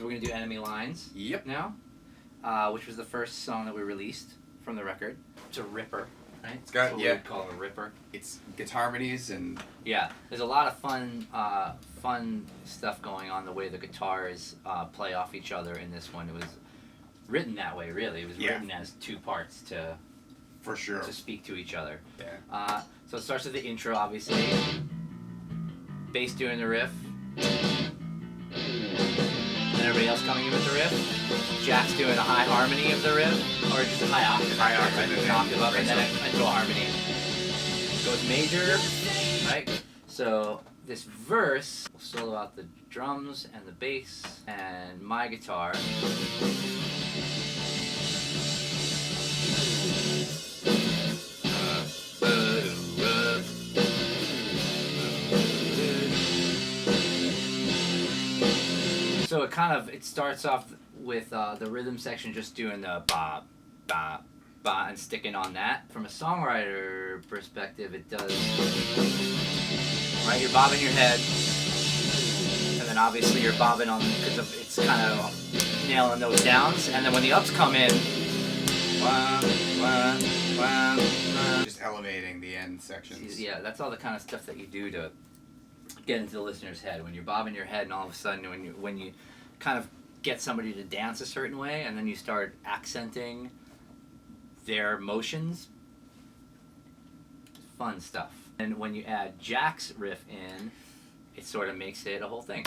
We're going to do Enemy Lines now, which was the first song that we released from the record. It's a ripper, right? It's got, That's what we would call a ripper. It's guitar harmonies and... Yeah, there's a lot of fun stuff going on, the way the guitars play off each other in this one. It was written that way, really. It was written as two parts to... For sure. To speak to each other. Yeah. So it starts with the intro, obviously. Bass doing the riff. And everybody else coming in with the riff. Jack's doing a high harmony of the riff, or just a high octave. High octave, right? An octave up, and then into a harmony. Goes major, right? So this verse will solo out the drums and the bass and my guitar. So it starts off with the rhythm section just doing the ba, ba, ba, and sticking on that. From a songwriter perspective, it does, right, you're bobbing your head, and then obviously you're bobbing on, because it's kind of nailing those downs, and then when the ups come in, wah, wah, wah, wah. Just elevating the end sections. Yeah, that's all the kind of stuff that you do to get into the listener's head. When you're bobbing your head and all of a sudden when you kind of get somebody to dance a certain way and then you start accenting their motions, fun stuff. And when you add Jack's riff in, it sort of makes it a whole thing.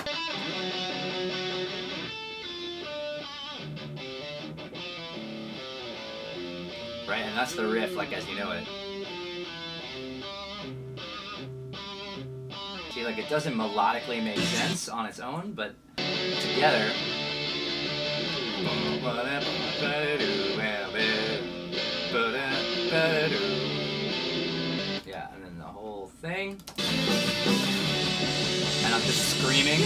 Right, and that's the riff like as you know it. See, like it doesn't melodically make sense on its own, but together. Yeah, and then the whole thing. And I'm just screaming.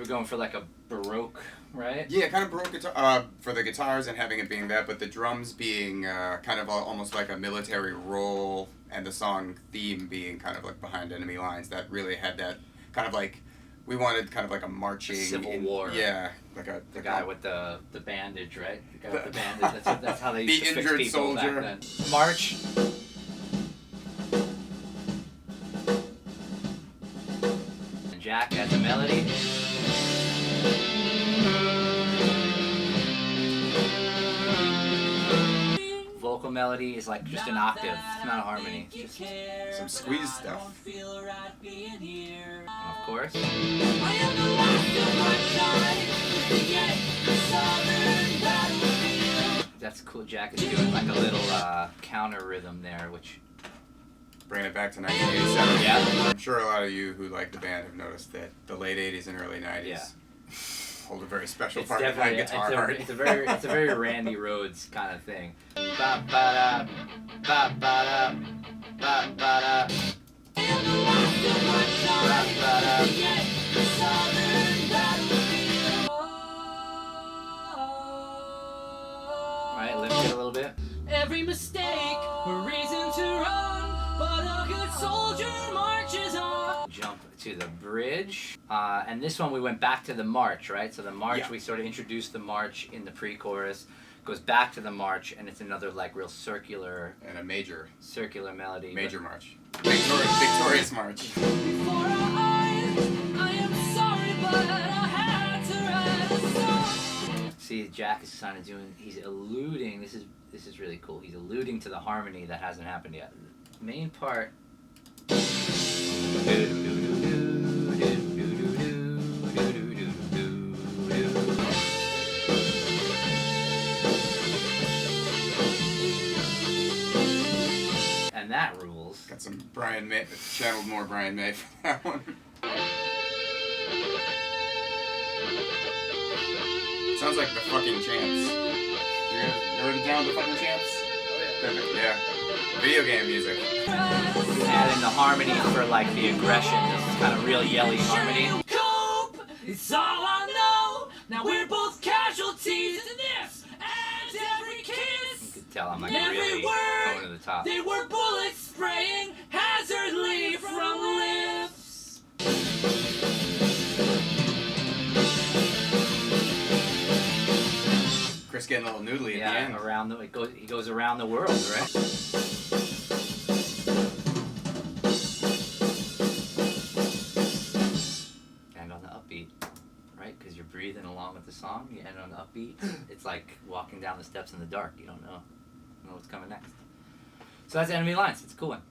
Going for like a Baroque, right? Yeah, kind of Baroque guitar for the guitars and having it being that, but the drums being kind of almost like a military roll, and the song theme being kind of like Behind Enemy Lines. That really had that kind of like, we wanted kind of like a marching Civil War. Yeah, like the guy with the bandage, right? The guy with the bandage. That's how they used to fix people soldier. Back then. March. And Jack adds a melody. Vocal melody is like just an octave. It's not a harmony. It's just some squeeze stuff. And of course. That's cool. Jack is doing like a little counter rhythm there, which bringing it back to 1987. Yeah. I'm sure a lot of you who like the band have noticed that the late 80s and early 90s hold a very special part behind guitar art. It's a very Randy Rhoads kind of thing. Ba ba da, ba ba da, ba ba da. Right, lift it a little bit. Every mistake, a reason to run, but a good soldier marches on. Jump to the bridge, and this one we went back to the march, right? So the march, we sort of introduced the march in the pre-chorus, goes back to the march, and it's another like real circular and a major melody. Major march. Victorious march. Before our eyes, I am sorry, but I had to write a song. See, Jack is kind of doing. He's alluding. This is really cool. He's alluding to the harmony that hasn't happened yet. Main part. And that rules. Got some Brian May, channeled more Brian May for that one. Sounds like the fucking Champs. You already down the fucking Champs? Oh yeah. Video game music. Adding the harmony for like the aggression. This is kind of real yelly harmony. It's all I know. Now Now we're both casualties in this and every You kiss. could tell I'm like Every really word. going to the top. They were bullets spraying hazardly from lips. Chris getting a little noodly at the Yeah, end. around the he goes around the world, right? And on the upbeat, right? Because you're breathing along with the song. You end on the upbeat. It's like walking down the steps in the dark. You don't know what's coming next. So that's Enemy Lines. It's a cool one.